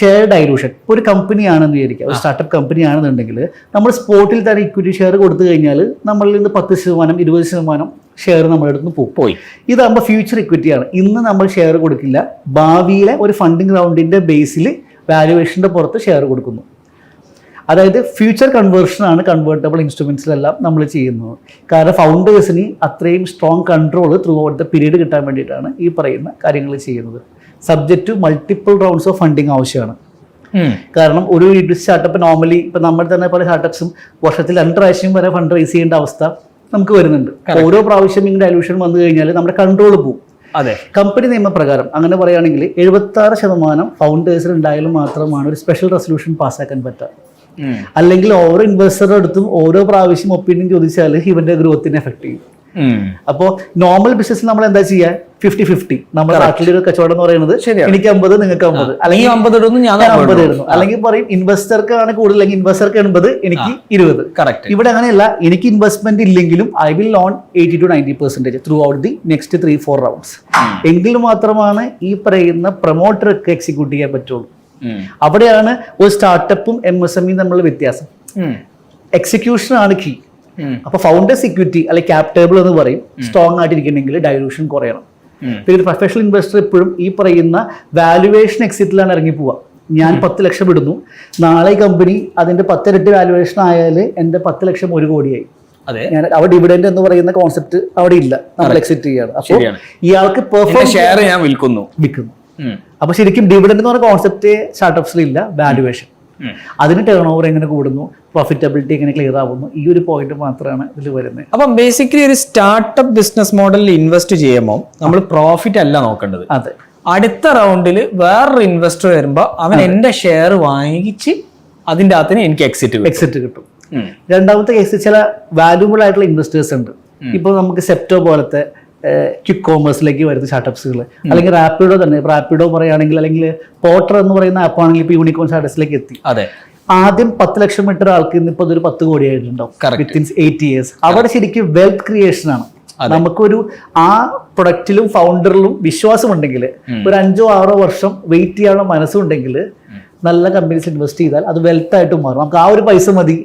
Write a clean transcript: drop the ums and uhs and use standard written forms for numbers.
Share dilution. ഒരു കമ്പനിയാണെന്ന് വിചാരിക്കുക, ഒരു സ്റ്റാർട്ടപ്പ് കമ്പനി ആണെന്നുണ്ടെങ്കിൽ നമ്മൾ സ്പോട്ടിൽ തന്നെ ഇക്വിറ്റി ഷെയർ കൊടുത്തു കഴിഞ്ഞാൽ നമ്മളിൽ നിന്ന് 10%, 20% ഷെയർ നമ്മുടെ അടുത്ത് നിന്ന് പോയി. ഇതാകുമ്പോൾ ഫ്യൂച്ചർ ഇക്വിറ്റിയാണ്. ഇന്ന് നമ്മൾ ഷെയർ കൊടുക്കില്ല, ഭാവിയിലെ ഒരു ഫണ്ടിങ് റൗണ്ടിന്റെ ബേസിൽ വാല്യുവേഷന്റെ പുറത്ത് ഷെയർ കൊടുക്കുന്നു. അതായത് ഫ്യൂച്ചർ കൺവേർഷനാണ് കൺവേർട്ടബിൾ ഇൻസ്ട്രുമെന്റ്സിലെല്ലാം നമ്മൾ ചെയ്യുന്നത്. കാരണം ഫൗണ്ടേഴ്സിന് അത്രയും strong control throughout the period കിട്ടാൻ വേണ്ടിയിട്ടാണ് ഈ പറയുന്ന കാര്യങ്ങൾ ചെയ്യുന്നത്. Subject to multiple rounds of funding ആവശ്യമാണ്. കാരണം ഒരു സ്റ്റാർട്ടപ്പ് നോർമലി ഇപ്പം നമ്മൾ തന്നെ പല സ്റ്റാർട്ടപ്സും വർഷത്തിൽ 2 പ്രാവശ്യം വരെ ഫണ്ട് റൈസ് ചെയ്യേണ്ട അവസ്ഥ നമുക്ക് വരുന്നുണ്ട്. ഓരോ പ്രാവശ്യം ഇങ്ങനെ ഡൈലൂഷൻ വന്നു കഴിഞ്ഞാൽ നമ്മുടെ കൺട്രോൾ പോകും. അതെ, കമ്പനി നിയമപ്രകാരം അങ്ങനെ പറയുകയാണെങ്കിൽ 76% ഫൗണ്ടേഴ്സിൽ ഉണ്ടായാലും മാത്രമാണ് ഒരു സ്പെഷ്യൽ റെസൊല്യൂഷൻ പാസ്സാക്കാൻ പറ്റുക. അല്ലെങ്കിൽ ഓരോ ഇൻവെസ്റ്ററുടെ അടുത്തും ഓരോ പ്രാവശ്യം ഒപ്പീനിയൻ ചോദിച്ചാൽ ഇവന്റെ ഗ്രോത്തിനെ എഫക്ട് ചെയ്യും. അപ്പോൾ നോർമൽ ബിസിനസ്സിൽ നമ്മൾ എന്താ ചെയ്യുക? 50-50. നമ്മുടെ നാട്ടിലൊരു കച്ചവടം എന്ന് പറയുന്നത് എനിക്ക് 50, നിങ്ങൾക്ക് 50, അല്ലെങ്കിൽ 50 ഇടുന്നു. അല്ലെങ്കിൽ പറയും ഇൻവെസ്റ്റർക്കാണ് കൂടുതൽ, ഇൻവെസ്റ്റർക്ക് 80, എനിക്ക് 20. ഇവിടെ അങ്ങനെയല്ല. എനിക്ക് ഇൻവെസ്റ്റ്മെന്റ് ഇല്ലെങ്കിലും I will loan 80-90% through out the next 3-4 rounds. എങ്കിൽ മാത്രമാണ് ഈ പറയുന്ന പ്രൊമോട്ടർക്ക് എക്സിക്യൂട്ട് ചെയ്യാൻ പറ്റുള്ളൂ. അവിടെയാണ് ഒരു സ്റ്റാർട്ടപ്പും MSME തമ്മിലുള്ള വ്യത്യാസം. എക്സിക്യൂഷൻ ആണ് കീ. അപ്പൊ ഫൗണ്ടേഴ്സ് ഇക്വിറ്റി അല്ലെങ്കിൽ ക്യാപ് ടേബിൾ എന്ന് പറയും, സ്ട്രോങ് ആയിട്ടിരിക്കണമെങ്കിൽ ഡൈലൂഷൻ കുറയണം. പിന്നെ പ്രൊഫഷണൽ ഇൻവെസ്റ്റർ എപ്പോഴും ഈ പറയുന്ന വാല്യുവേഷൻ എക്സിറ്റിലാണ് ഇറങ്ങി പോവുക. ഞാൻ 10 ലക്ഷം ഇടുന്നു, നാളെ കമ്പനി അതിന്റെ 10 ഇരട്ടി വാല്യുവേഷൻ ആയാൽ എന്റെ 10 ലക്ഷം 1 കോടിയായി. ഞാൻ അവിടെ ഡിവിഡൻഡ് എന്ന് പറയുന്ന കോൺസെപ്റ്റ് അവിടെ ഇല്ല, നമ്മൾ എക്സിറ്റ് ചെയ്യാണ്. അപ്പോൾ ഇയാൾക്ക് പെർഫോം ഷെയർ ഞാൻ വിൽക്കുന്നു. അപ്പൊ ശരിക്കും ഡിവിഡൻഡ് എന്ന് പറഞ്ഞ കോൺസെപ്റ്റ് സ്റ്റാർട്ടപ്സിലില്ല. വാല്യുവേഷൻ, അതിന് ടേൺ ഓവർ എങ്ങനെ കൂടുന്നു, പ്രോഫിറ്റബിലിറ്റി എങ്ങനെ ക്ലിയർ ആവുന്നു, ഈ ഒരു പോയിന്റ് മാത്രമാണ് ഇതിൽ വരുന്നത്. അപ്പം ബേസിക്കലി ഒരു സ്റ്റാർട്ടപ്പ് ബിസിനസ് മോഡലിൽ ഇൻവെസ്റ്റ് ചെയ്യുമ്പോൾ നമ്മൾ പ്രോഫിറ്റ് അല്ല നോക്കേണ്ടത്. അതെ, അടുത്ത റൗണ്ടിൽ വേറൊരു ഇൻവെസ്റ്റർ വരുമ്പോൾ അവൻ എന്റെ ഷെയർ വാങ്ങിച്ച് അതിൻ്റെ അകത്തിന് എനിക്ക് എക്സിറ്റ് കിട്ടും. രണ്ടാമത്തെ കേസ് ചില വാല്യൂബിൾ ആയിട്ടുള്ള ഇൻവെസ്റ്റേഴ്സ് ഉണ്ട്. ഇപ്പൊ നമുക്ക് സെപ്റ്റോ പോലത്തെ ക്വിക്ക് കോമേഴ്സിലേക്ക് വരുന്ന സ്റ്റാർട്ടപ്സുകൾ, അല്ലെങ്കിൽ റാപ്പിഡോ തന്നെ. റാപ്പിഡോ പറയുകയാണെങ്കിൽ, അല്ലെങ്കിൽ പോർട്ടർ എന്ന് പറയുന്ന ആപ്പാണെങ്കിൽ ഇപ്പൊ യൂണിക്കോൺ സ്റ്റാറ്റസിലേക്ക് എത്തി. അതെ, ആദ്യം 10 ലക്ഷം ഇട്ട ആൾക്ക് ഇന്നിപ്പോ അതൊരു 10 കോടി ആയിട്ടുണ്ടാവും വിത്തിൻ 8 ഇയേഴ്സ്. അവിടെ ശരിക്കും വെൽത്ത് ക്രിയേഷൻ ആണ്. നമുക്കൊരു ആ പ്രൊഡക്റ്റിലും ഫൗണ്ടറിലും വിശ്വാസമുണ്ടെങ്കിൽ, ഒരു 5-6 വർഷം വെയിറ്റ് ചെയ്യാനുള്ള മനസ്സുണ്ടെങ്കിൽ, നല്ല കമ്പനീസ് ഇൻവെസ്റ്റ് ചെയ്താൽ അത് വെൽത്ത് ആയിട്ട് മാറും. നമുക്ക് ആ ഒരു പൈസ മതി